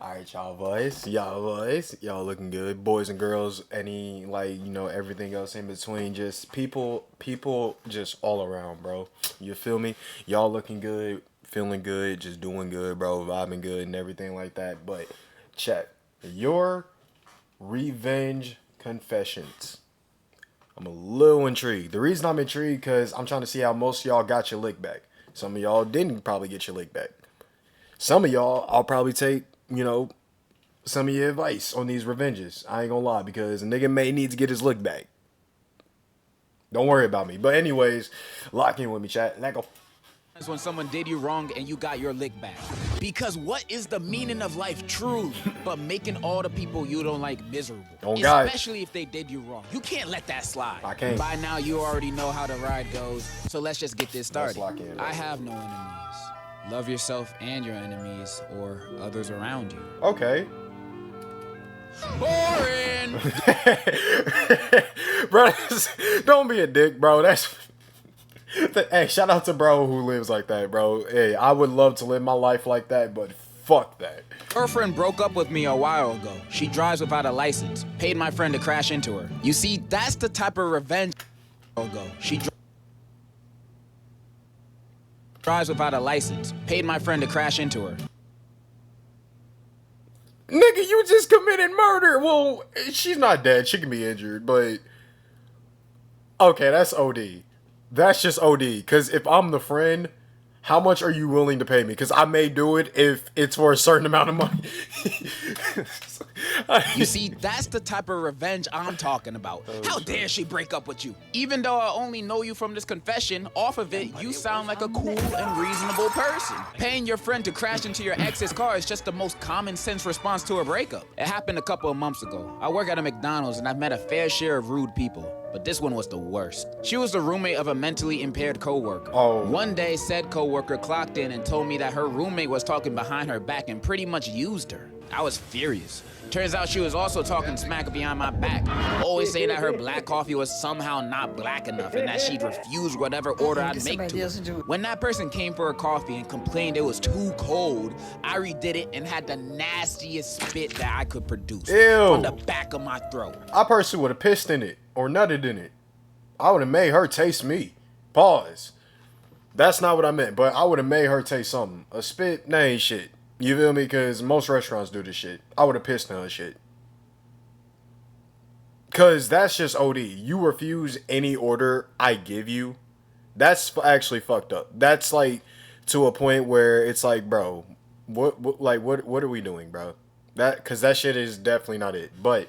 All right, y'all looking good, boys and girls. Any everything else in between, just people, just all around, bro. You feel me? Y'all looking good, feeling good, just doing good, bro, vibing good and everything like that. But check your revenge confessions. I'm a little intrigued. The reason I'm intrigued because I'm trying to see how most of y'all got your lick back. Some of y'all didn't probably get your lick back. Some of y'all, I'll probably take, some of your advice on these revenges. I ain't gonna lie, because a nigga may need to get his lick back. Don't worry about me. But anyways, lock in with me, chat. Let go. When someone did you wrong and you got your lick back. Because what is the meaning of life truly but making all the people you don't like miserable? Especially if they did you wrong. You can't let that slide. I can't. By now you already know how the ride goes, so let's just get this started. Let's lock in, I have no enemies. Love yourself and your enemies or others around you. Okay. Boring! Bro, don't be a dick, bro. Hey, shout out to bro who lives like that, bro. Hey, I would love to live my life like that, but fuck that. Girlfriend broke up with me a while ago. She drives without a license. Paid my friend to crash into her. You see, that's the type of revenge She drives without a license. Paid my friend to crash into her. Nigga, you just committed murder. Well, she's not dead. She can be injured, but okay, that's OD. That's just OD. Because if I'm the friend, how much are you willing to pay me? Because I may do it if it's for a certain amount of money. You see, that's the type of revenge I'm talking about. How dare she break up with you? Even though I only know you from this confession, off of it, you sound like a cool and reasonable person. Paying your friend to crash into your ex's car is just the most common sense response to a breakup. It happened a couple of months ago. I work at a McDonald's and I've met a fair share of rude people. But this one was the worst. She was the roommate of a mentally impaired coworker. One day, said coworker clocked in and told me that her roommate was talking behind her back and pretty much used her. I was furious. Turns out she was also talking smack behind my back. Always saying that her black coffee was somehow not black enough and that she'd refuse whatever order I'd make to her. When that person came for her coffee and complained it was too cold, I redid it and had the nastiest spit that I could produce. Ew. From the back of my throat. I personally would have pissed in it or nutted in it. I would have made her taste me. Pause. That's not what I meant, but I would have made her taste something. A spit, that ain't shit. You feel me? Because most restaurants do this shit. I would have pissed in her shit. Because that's just OD. You refuse any order I give you. That's actually fucked up. That's like to a point where it's like, bro, what are we doing, bro? Because that shit is definitely not it. But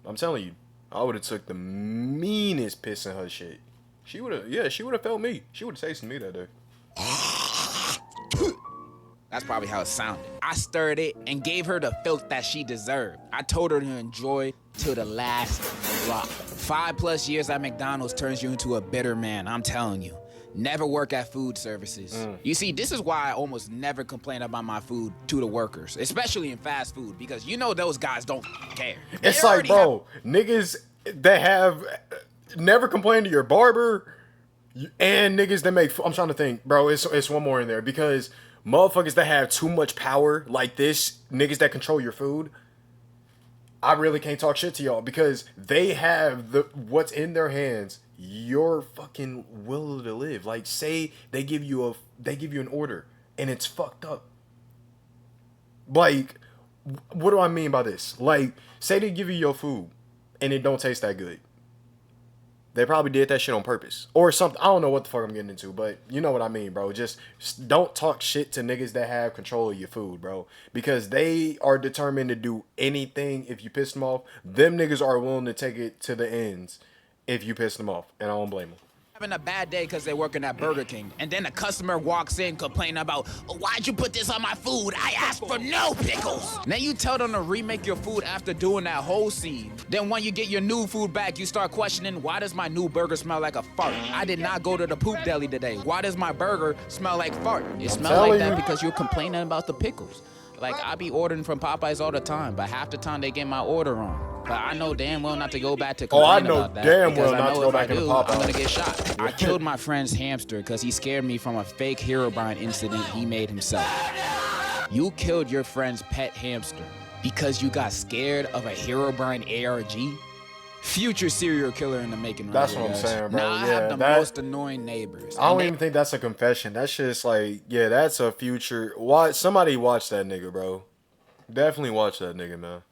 I'm telling you, I would have took the meanest piss in her shit. She would have felt me. She would have tasted me that day. That's probably how it sounded. I stirred it and gave her the filth that she deserved. I told her to enjoy till the last drop. 5+ years at McDonald's turns you into a bitter man, I'm telling you. Never work at food services. You see, this is why I almost never complain about my food to the workers, especially in fast food, because you know those guys don't care. It's like, bro, niggas that have never complained to your barber and niggas that make, I'm trying to think, bro, it's one more in there, because motherfuckers that have too much power like this, niggas that control your food, I really can't talk shit to y'all because they have what's in their hands, your fucking will to live. Like, say they give you an order and it's fucked up. Like, what do I mean by this? Like, say they give you your food and it don't taste that good. They probably did that shit on purpose. Or something. I don't know what the fuck I'm getting into, but you know what I mean, bro. Just don't talk shit to niggas that have control of your food, bro. Because they are determined to do anything if you piss them off. Them niggas are willing to take it to the ends if you piss them off. And I don't blame them. Having a bad day because they're working at Burger King, and then a customer walks in complaining about, why'd you put this on my food? I asked for no pickles. Now you tell them to remake your food after doing that whole scene. Then when you get your new food back, you start questioning, why does my new burger smell like a fart? I did not go to the poop deli today. Why does my burger smell like fart? It smells like that because you're complaining about the pickles. Like, I be ordering from Popeyes all the time, but half the time they get my order wrong. But I know damn well not to go back to complain about that. Damn well not to go back into Popeyes. I'm gonna get shot. I killed my friend's hamster because he scared me from a fake Herobrine incident he made himself. You killed your friend's pet hamster because you got scared of a Herobrine ARG? Future serial killer in the making. Right That's here, what I'm guys. saying, bro. Now I have the most annoying neighbors. I don't even think that's a confession. That's just like, yeah, that's a future. Somebody watch that nigga, bro. Definitely watch that nigga, man.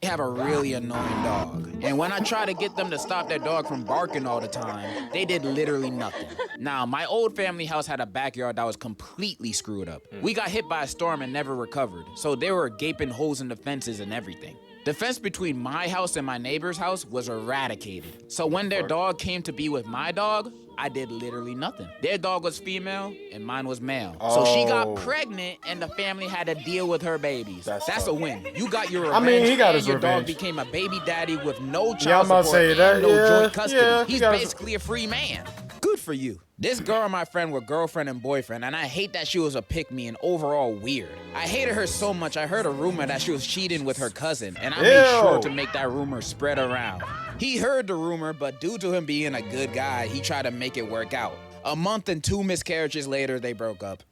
They have a really annoying dog. And when I try to get them to stop their dog from barking all the time, they did literally nothing. Now, my old family house had a backyard that was completely screwed up. We got hit by a storm and never recovered, so there were gaping holes in the fences and everything. The fence between my house and my neighbor's house was eradicated. So when their dog came to be with my dog, I did literally nothing. Their dog was female and mine was male. So she got pregnant and the family had to deal with her babies. That's a win. You got your revenge. I mean, he got and his your revenge. dog became a baby daddy with no Yeah, child I'm about to support say and that, no yeah, joint custody. yeah, he He's got his- basically a free man. Good for you. This girl and my friend were girlfriend and boyfriend, and I hate that she was a pick-me and overall weird. I hated her so much, I heard a rumor that she was cheating with her cousin, and I made sure to make that rumor spread around. He heard the rumor, but due to him being a good guy, he tried to make it work out. A month and 2 miscarriages later, they broke up.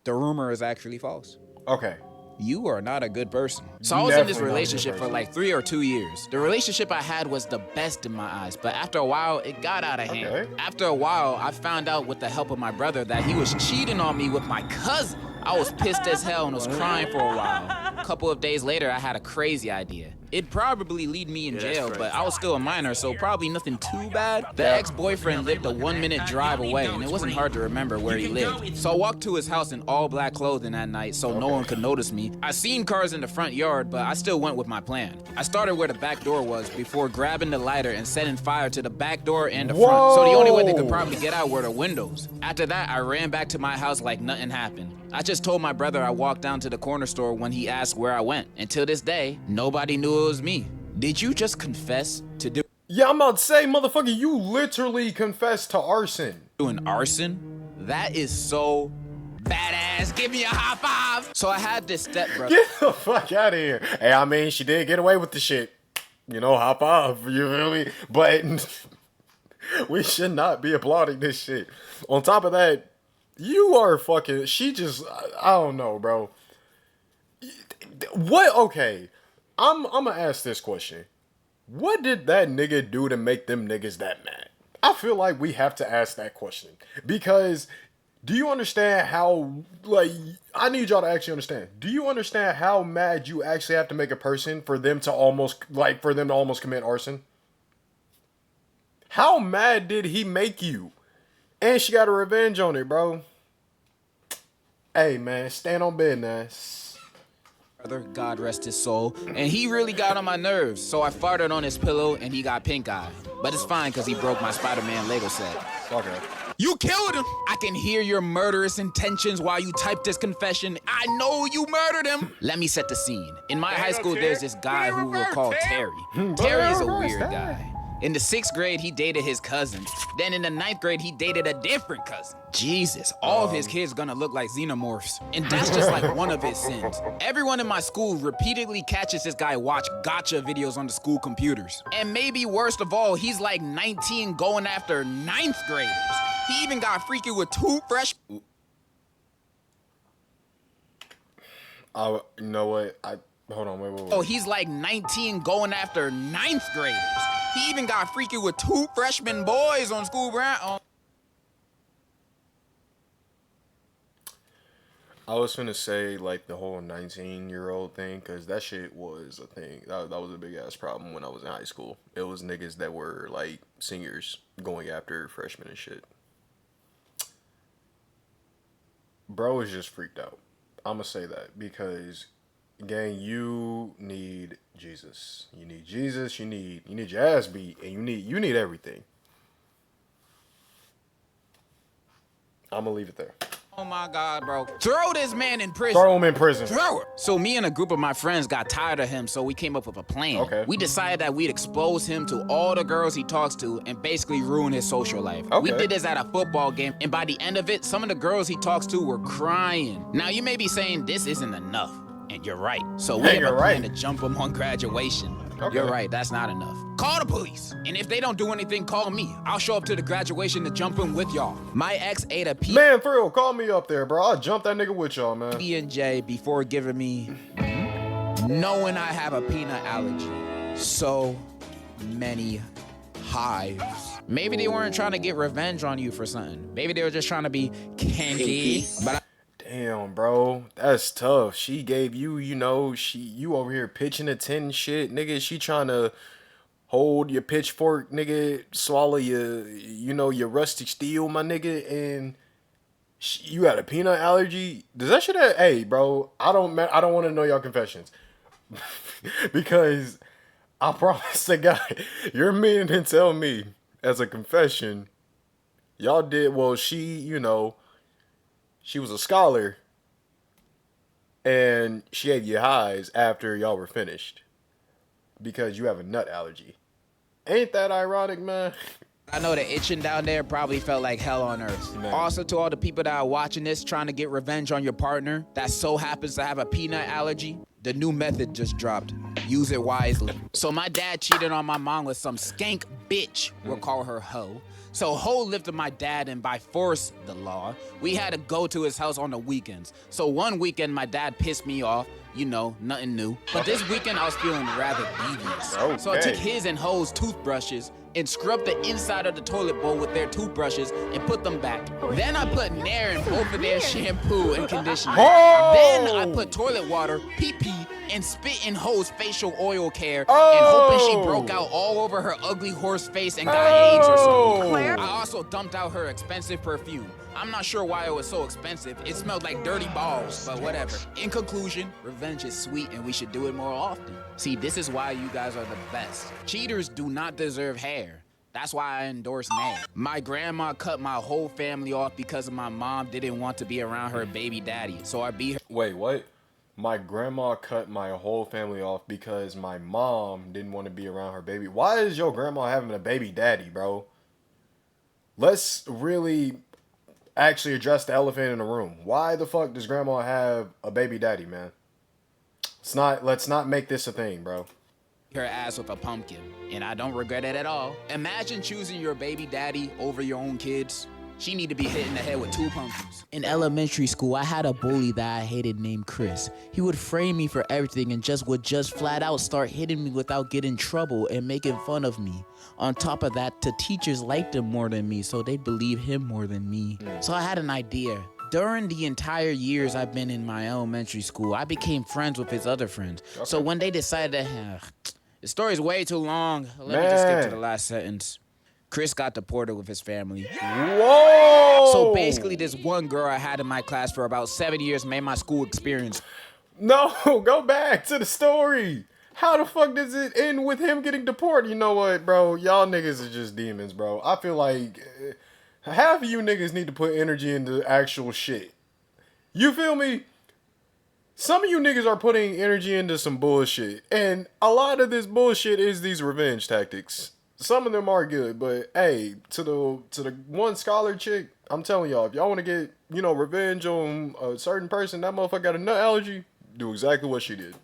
The rumor is actually false. Okay. You are not a good person. So I was in this relationship for like 3 or 2 years. The relationship I had was the best in my eyes, but after a while, it got out of hand. After a while, I found out with the help of my brother that he was cheating on me with my cousin. I was pissed as hell and was crying for a while. A couple of days later, I had a crazy idea. It'd probably lead me in jail, but I was still a minor, so probably nothing too bad. The ex-boyfriend lived a 1-minute drive away, and it wasn't hard to remember where he lived. So I walked to his house in all black clothing that night so no one could notice me. I seen cars in the front yard, but I still went with my plan. I started where the back door was before grabbing the lighter and setting fire to the back door and the front. So the only way they could probably get out were the windows. After that, I ran back to my house like nothing happened. I just told my brother I walked down to the corner store when he asked where I went. Until this day, nobody knew it was me. Did you just confess to Yeah, I'm about to say, motherfucker, you literally confessed to arson. doing arson? That is so badass. Give me a high five. So I had this stepbrother. Get the fuck out of here. Hey, I mean, she did get away with the shit. You know, hop off. You feel me? But we should not be applauding this shit. On top of that, you are fucking. She just. I don't know, bro. What? Okay. I'm gonna ask this question. What did that nigga do to make them niggas that mad? I feel like we have to ask that question. Because do you understand how, like, I need y'all to actually understand. Do you understand how mad you actually have to make a person for them to almost commit arson? How mad did he make you? And she got a revenge on it, bro. Hey, man, stand on business. God rest his soul, and he really got on my nerves, so I farted on his pillow and he got pink eye. But it's fine because he broke my Spider-Man Lego set. Okay. You killed him! I can hear your murderous intentions while you type this confession. I know you murdered him! Let me set the scene. In my high school, there's this guy who we'll call Terry. Terry is a weird guy. In the 6th grade, he dated his cousin. Then in the 9th grade, he dated a different cousin. Jesus, all of his kids gonna look like xenomorphs. And that's just like one of his sins. Everyone in my school repeatedly catches this guy watch gotcha videos on the school computers. And maybe worst of all, he's like 19 going after 9th graders. He even got freaky with 2 fresh... You know what? Hold on, wait. Oh, he's like 19 going after 9th graders. He even got freaky with 2 freshman boys on school ground. I was finna say, like, the whole 19-year-old thing, because that shit was a thing. That was a big-ass problem when I was in high school. It was niggas that were, like, seniors going after freshmen and shit. Bro was just freaked out. I'ma say that, because... Gang, you need Jesus. You need Jesus. You need your ass beat, and you need everything. I'm gonna leave it there. Oh my God, bro. Throw this man in prison. Throw him in prison. Throw it. So me and a group of my friends got tired of him, so we came up with a plan. Okay. We decided that we'd expose him to all the girls he talks to and basically ruin his social life. Okay. We did this at a football game, and by the end of it, some of the girls he talks to were crying. Now you may be saying this isn't enough. And you're right. So we have a plan to jump him on graduation. Okay. You're right, that's not enough. Call the police. And if they don't do anything, call me. I'll show up to the graduation to jump in with y'all. My ex ate a Man, for real, call me up there, bro. I'll jump that nigga with y'all, man. PB&J before giving me, knowing I have a peanut allergy. So many hives. Maybe they weren't trying to get revenge on you for something. Maybe they were just trying to be kinky. But Damn, bro, that's tough. She gave you, you know, you over here pitching a tin shit, nigga. She trying to hold your pitchfork, nigga, swallow your, you know, your rustic steel, my nigga, and you got a peanut allergy. Does that shit? Hey, bro, I don't want to know y'all confessions because I promise the guy, you're meaning to tell me as a confession, y'all did well. She, you know. She was a scholar, and she gave you highs after y'all were finished because you have a nut allergy. Ain't that ironic, man? I know the itching down there probably felt like hell on earth. Man. Also, to all the people that are watching this trying to get revenge on your partner that so happens to have a peanut allergy, the new method just dropped. Use it wisely. So my dad cheated on my mom with some skank bitch. We'll call her Ho. So Ho lifted my dad, and by force, the law, we had to go to his house on the weekends. So one weekend, my dad pissed me off. You know, nothing new. But this weekend, I was feeling rather devious. Okay. So I took his and Ho's toothbrushes and scrubbed the inside of the toilet bowl with their toothbrushes and put them back. Then I put Nair in both of their shampoo and conditioner. Oh! Then I put toilet water, pee-pee, and spit in Ho's facial oil care and Oh! hoping she broke out all over her ugly horse face and got AIDS or something. Claire? I also dumped out her expensive perfume. I'm not sure why it was so expensive. It smelled like dirty balls, but whatever. In conclusion, revenge is sweet and we should do it more often. See, this is why you guys are the best. Cheaters do not deserve hair. That's why I endorse Nay. My grandma cut my whole family off because my mom didn't want to be around her baby daddy, so I beat her. Wait, what? My grandma cut my whole family off because my mom didn't want to be around her baby. Why is your grandma having a baby daddy, bro? Let's really actually address the elephant in the room. Why the fuck does grandma have a baby daddy, man? Let's not make this a thing, bro. Her ass with a pumpkin, and I don't regret it at all. Imagine choosing your baby daddy over your own kids. She need to be hit in the head with 2 pumpkins. In elementary school, I had a bully that I hated named Chris. He would frame me for everything and would flat out start hitting me without getting in trouble and making fun of me. On top of that, the teachers liked him more than me, so they'd believe him more than me. So I had an idea. During the entire years I've been in my elementary school, I became friends with his other friends. Okay. So when they decided the story's way too long, let me just skip to the last sentence. Chris got deported with his family. Whoa! So basically, this one girl I had in my class for about 7 years made my school experience. No, go back to the story. How the fuck does it end with him getting deported? You know what, bro? Y'all niggas are just demons, bro. I feel like half of you niggas need to put energy into actual shit. You feel me? Some of you niggas are putting energy into some bullshit. And a lot of this bullshit is these revenge tactics. Some of them are good, but hey, to the one scholar chick, I'm telling y'all, if y'all want to get, you know, revenge on a certain person, that motherfucker got a nut allergy, do exactly what she did.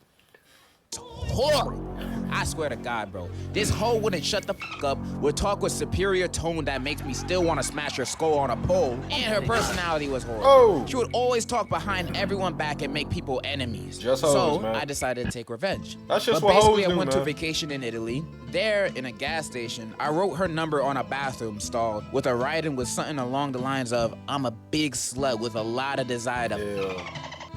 Horrible. I swear to God, bro. This hoe wouldn't shut the fuck up, would talk with superior tone that makes me still want to smash her skull on a pole, and her personality was horrible. Oh. She would always talk behind everyone back and make people enemies. Just hoes, so man. I decided to take revenge. That's just but what basically, hoes do, I went man. to vacation in Italy. There, in a gas station, I wrote her number on a bathroom stall with a writing with something along the lines of, "I'm a big slut with a lot of desire to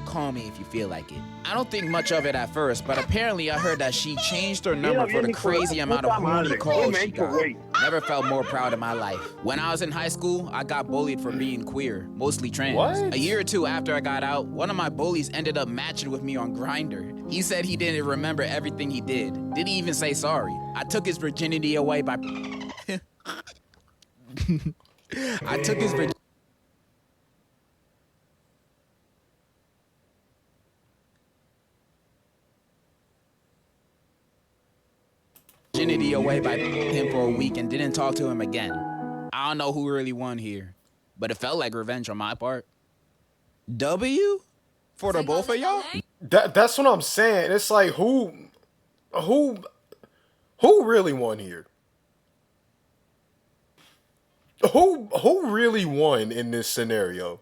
call me if you feel like it." I don't think much of it at first, but apparently I heard that she changed her number for the crazy amount of horny calls she got. Never felt more proud in my life. When I was in high school, I got bullied for being queer, mostly trans. What? A year or two after I got out, one of my bullies ended up matching with me on Grindr. He said he didn't remember everything he did. Didn't even say sorry. I took his virginity away by... I took his virginity away by him for a week and didn't talk to him again. I don't know who really won here, but it felt like revenge on my part. W? For the both of y'all? That's what I'm saying. It's like who Who really won here? Who really won in this scenario?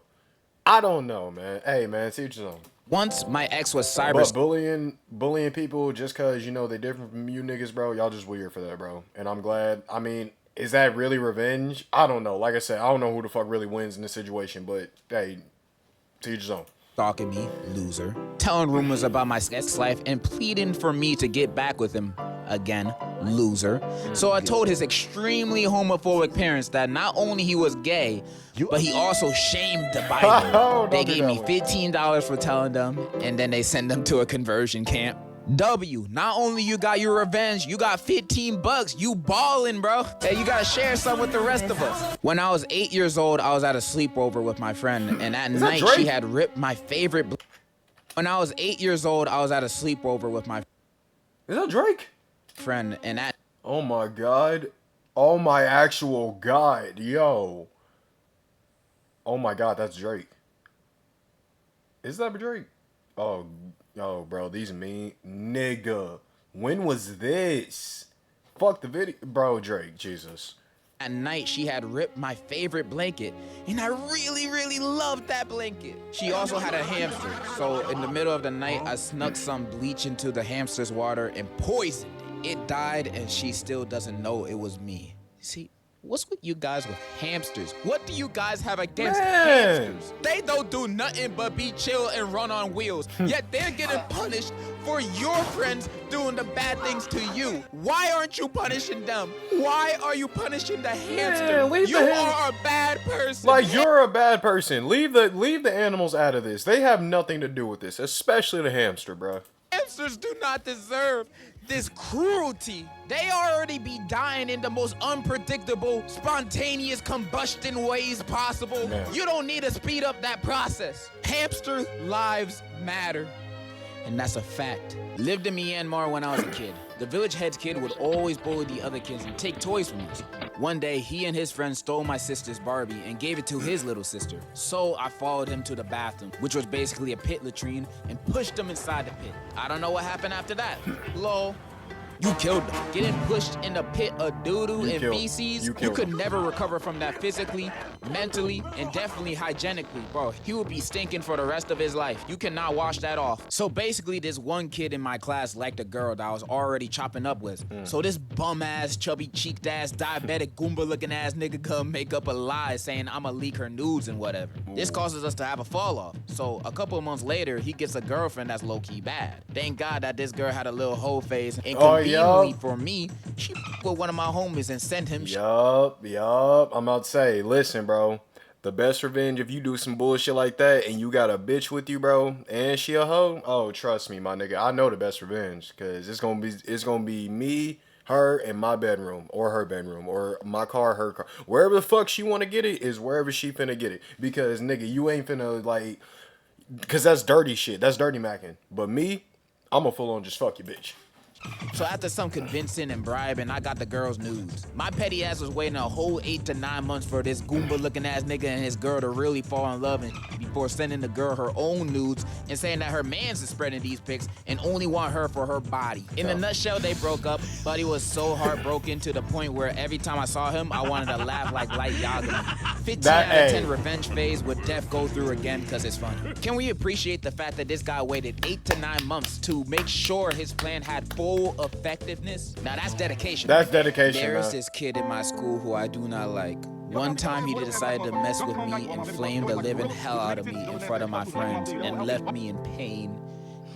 I don't know, man. Hey, man, see what you're saying. Once my ex was But bullying people just cause you know they're different from you niggas, bro. Y'all just weird for that, bro. And I'm glad. I mean, is that really revenge? I don't know. Like I said, I don't know who the fuck really wins in this situation. But hey, to each his own. stalking me, loser, telling rumors about my ex-life and pleading for me to get back with him again, loser. So I told his extremely homophobic parents that not only he was gay, but he also shamed the Bible. They gave me $15 for telling them, and then they sent them to a conversion camp. W, not only you got your revenge, you got 15 bucks. You ballin', bro. Hey, you gotta share some with the rest of us. When I was 8 years old, I was at a sleepover with my friend, and at night she had ripped my favorite. When I was 8 years old, I was at a sleepover with my. Is that Drake? Friend, and at. Oh my god. Oh my actual god. Yo. Oh my god, that's Drake. Is that Drake? Oh. Oh, bro, these mean nigga. When was this? Fuck the video, bro. Drake, Jesus. At night, she had ripped my favorite blanket, and I really, really loved that blanket. She also had a hamster, so in the middle of the night, I snuck some bleach into the hamster's water and poisoned it. It died, and she still doesn't know it was me. See? What's with you guys with hamsters? What do you guys have against hamsters? They don't do nothing but be chill and run on wheels. Yet they're getting punished for your friends doing the bad things to you. Why aren't you punishing them? Why are you punishing the hamster? You are a bad person. Like, you're a bad person. Leave the animals out of this. They have nothing to do with this, especially the hamster, bro. Hamsters do not deserve this cruelty. They already be dying in the most unpredictable, spontaneous combustion ways possible. Man. You don't need to speed up that process. Hamster lives matter. And that's a fact. Lived in Myanmar when I was a kid. The village head's kid would always bully the other kids and take toys from us. One day, he and his friend stole my sister's Barbie and gave it to his little sister. So I followed him to the bathroom, which was basically a pit latrine, and pushed him inside the pit. I don't know what happened after that. Lol. You killed him. Getting pushed in a pit of doo-doo and feces, you could never recover from that physically, mentally, and definitely hygienically, bro. He would be stinking for the rest of his life. You cannot wash that off. So basically, this one kid in my class liked a girl that I was already chopping up with. So this bum-ass, chubby-cheeked-ass, diabetic, Goomba-looking-ass nigga come make up a lie saying I'ma leak her nudes and whatever. This causes us to have a fall-off. So a couple of months later, he gets a girlfriend that's low-key bad. Thank God that this girl had a little hoe face and conveniently for me, she with one of my homies and sent him. Yup. I'm about to say, listen, bro. The best revenge if you do some bullshit like that and you got a bitch with you, bro, and she a hoe. Oh, trust me, my nigga. I know the best revenge because it's gonna be me, her, in my bedroom or her bedroom or my car, her car. Wherever the fuck she want to get it is wherever she finna get it. Because nigga, you ain't finna like, because that's dirty shit. That's dirty macking. But me, I'ma full on just fuck you, bitch. So after some convincing and bribing, I got the girl's nudes. My petty ass was waiting a whole 8 to 9 months for this Goomba-looking ass nigga and his girl to really fall in love before sending the girl her own nudes and saying that her man's is spreading these pics and only want her for her body. In a nutshell, they broke up, but he was so heartbroken to the point where every time I saw him, I wanted to laugh like Light Yagami. 15 out of 10 revenge phase with death go through again because it's fun. Can we appreciate the fact that this guy waited 8 to 9 months to make sure his plan had full effectiveness? Now that's dedication. That's dedication. There's this kid in my school who I do not like. One time he decided to mess with me and flamed the living hell out of me in front of my friends and left me in pain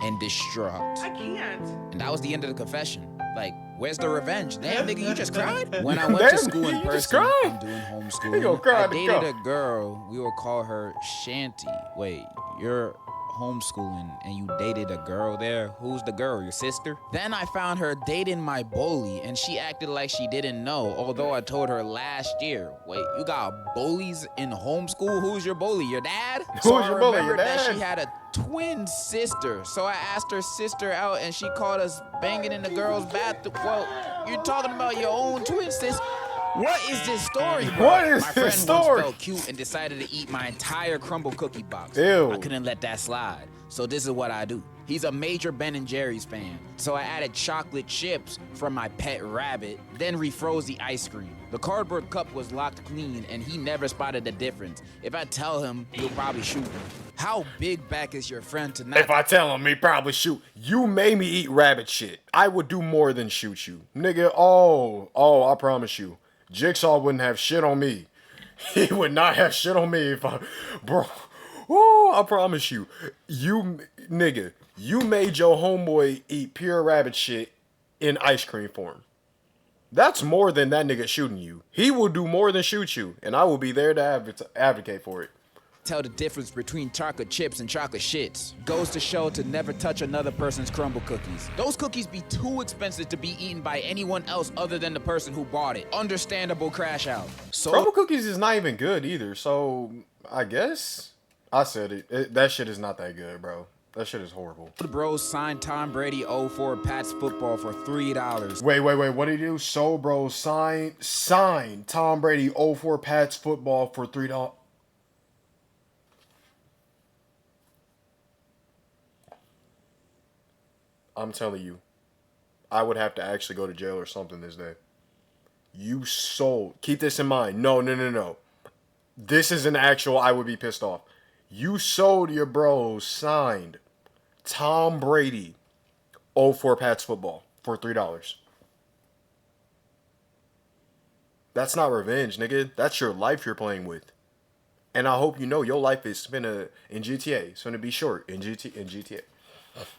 and distraught. I can't. And that was the end of the confession. Like, where's the revenge? Damn, nigga, you just cried? When I went to school in person, I'm doing homeschooling. I dated a girl. We will call her Shanty. Wait, you're homeschooling and you dated a girl there? Who's the girl? Your sister? Then I found her dating my bully and she acted like she didn't know, although I told her last year. Wait, you got bullies in homeschool? Who's your bully? Your dad? Who's your bully? Your dad? That she had a twin sister, so I asked her sister out and she caught us banging in the girls' bathroom. Well, you're talking about your own twin sister. What is this story, bro? What is my this friend story? Once felt cute and decided to eat my entire crumble cookie box. Ew. I couldn't let that slide. So this is what I do. He's a major Ben & Jerry's fan. So I added chocolate chips from my pet rabbit, then refroze the ice cream. The cardboard cup was locked clean, and he never spotted the difference. If I tell him, he'll probably shoot me. How big back is your friend to not— If I tell him, he probably shoot. You made me eat rabbit shit. I would do more than shoot you. Nigga, I promise you. Jigsaw wouldn't have shit on me. He would not have shit on me if I... Bro, I promise you. Nigga, you made your homeboy eat pure rabbit shit in ice cream form. That's more than that nigga shooting you. He will do more than shoot you, and I will be there to advocate for it. tell the difference between chocolate chips and chocolate shits. Goes to show to never touch another person's crumble cookies. Those cookies be too expensive to be eaten by anyone else other than the person who bought it. Understandable crash out. So crumble cookies is not even good either, so I guess I said it. That shit is not that good, bro. That shit is horrible. The bros signed Tom Brady 04 Pats football for $3. Wait. What did he do? So bros signed Tom Brady 04 Pats football for $3. I'm telling you, I would have to actually go to jail or something this day. You sold. Keep this in mind. No. This is an actual, I would be pissed off. You sold your bros signed Tom Brady 04 Pats football for $3. That's not revenge, nigga. That's your life you're playing with. And I hope you know your life is in GTA. It's going to be short in GTA.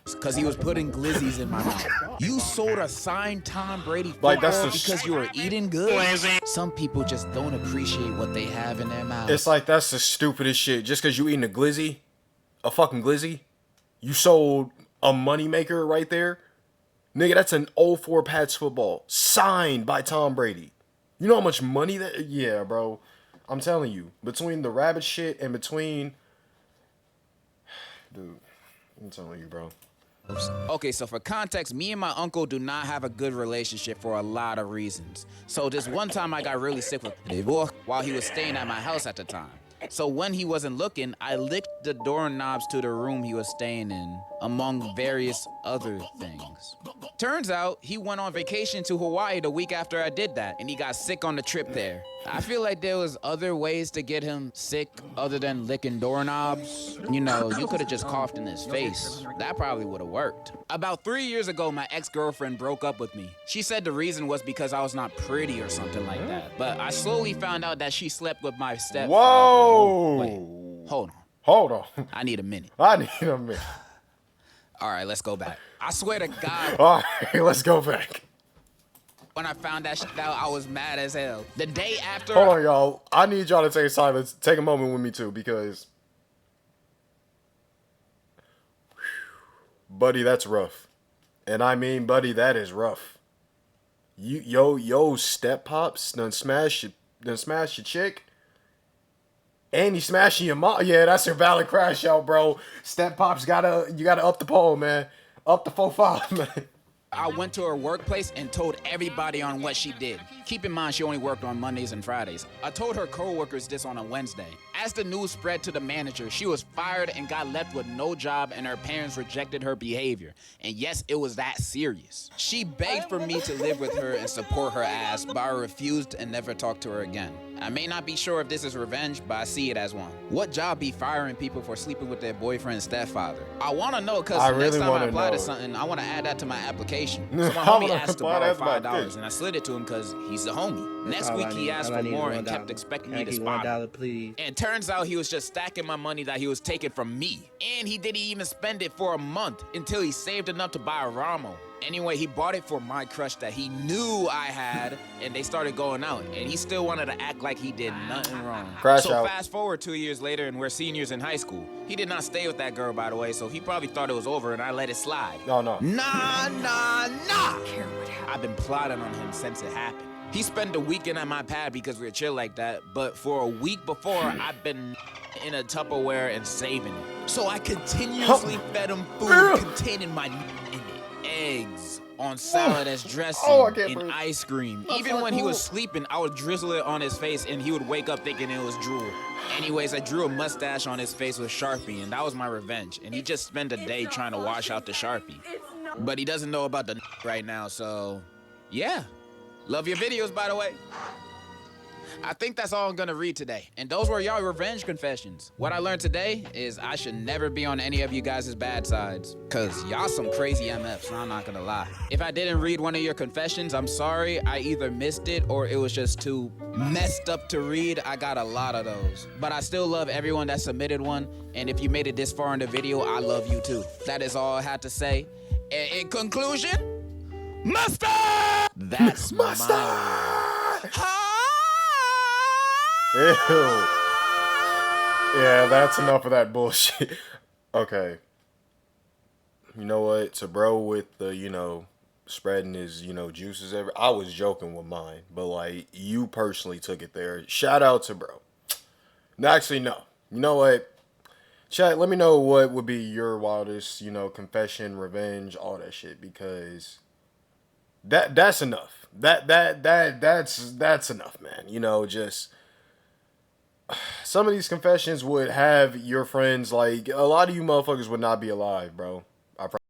Because he was putting glizzies in my mouth. You sold a signed Tom Brady football Like, that's the because you were eating good? Some people just don't appreciate what they have in their mouth. It's like, that's the stupidest shit. Just because you eating a fucking glizzy, you sold a moneymaker right there. Nigga, that's an 04 Pats football signed by Tom Brady. You know how much money that... Yeah, bro. I'm telling you. Between the rabbit shit and between... Dude, I'm telling you, bro. Okay, so for context, me and my uncle do not have a good relationship for a lot of reasons. So this one time I got really sick with him while he was staying at my house at the time. So when he wasn't looking, I licked the doorknobs to the room he was staying in, among various other things. Turns out, he went on vacation to Hawaii the week after I did that, and he got sick on the trip there. I feel like there was other ways to get him sick other than licking doorknobs. You know, you could have just coughed in his face. That probably would have worked. About 3 years ago, my ex-girlfriend broke up with me. She said the reason was because I was not pretty or something like that. But I slowly found out that she slept with my stepfather. Whoa! Wait, hold on. I need a minute. I need a minute. All right, let's go back. I swear to God. All right, let's go back. When I found that shit out, I was mad as hell. The day after... Hold on, y'all. I need y'all to take silence. Take a moment with me, too, because... Buddy, that's rough. And I mean, buddy, that is rough. Yo, step pops done smash your chick. And he smashing your mom. Yeah, that's your valid crash out, bro. Step pops you gotta up the pole, man. Up the 4-5, man. I went to her workplace and told everybody on what she did. Keep in mind, she only worked on Mondays and Fridays. I told her coworkers this on a Wednesday. As the news spread to the manager, she was fired and got left with no job, and her parents rejected her behavior. And yes, it was that serious. She begged for me to live with her and support her ass, but I refused and never talked to her again. I may not be sure if this is revenge, but I see it as one. What job be firing people for sleeping with their boyfriend's stepfather? I want to know, because next time I apply to something, I want to add that to my application. So my homie asked to borrow $5, and I slid it to him because he's a homie. Next week, he asked for more and kept expecting me to spot him. Please. And turns out he was just stacking my money that he was taking from me. And he didn't even spend it for a month until he saved enough to buy a Ramo. Anyway, he bought it for my crush that he knew I had, and they started going out. And he still wanted to act like he did nothing wrong. So fast forward 2 years later, and we're seniors in high school. He did not stay with that girl, by the way, so he probably thought it was over, and I let it slide. No. Nah. I've been plotting on him since it happened. He spent the weekend at my pad because we were chill like that, but for a week before, I've been in a Tupperware and saving it. So I continuously fed him food containing my in it. Eggs, on salad as dressing, Oh, I can't in breathe. ice cream. Even when he was sleeping, I would drizzle it on his face and he would wake up thinking it was drool. Anyways, I drew a mustache on his face with Sharpie and that was my revenge. And he just spent a day trying to wash out the Sharpie. But he doesn't know about the right now, so yeah. Love your videos, by the way. I think that's all I'm gonna read today. And those were y'all revenge confessions. What I learned today is I should never be on any of you guys' bad sides. Cause y'all some crazy MFs, I'm not gonna lie. If I didn't read one of your confessions, I'm sorry. I either missed it or it was just too messed up to read. I got a lot of those. But I still love everyone that submitted one. And if you made it this far in the video, I love you too. That is all I had to say. In conclusion, mustard! That's Mustard! my Ew. Yeah, that's enough of that bullshit. Okay. You know what? To bro with the, spreading his, juices I was joking with mine, but like you personally took it there. Shout out to bro. No, actually, no. You know what? Chat, let me know what would be your wildest, confession, revenge, all that shit, because that's enough. That's enough, man. Just some of these confessions would have your friends, like, a lot of you motherfuckers would not be alive, bro.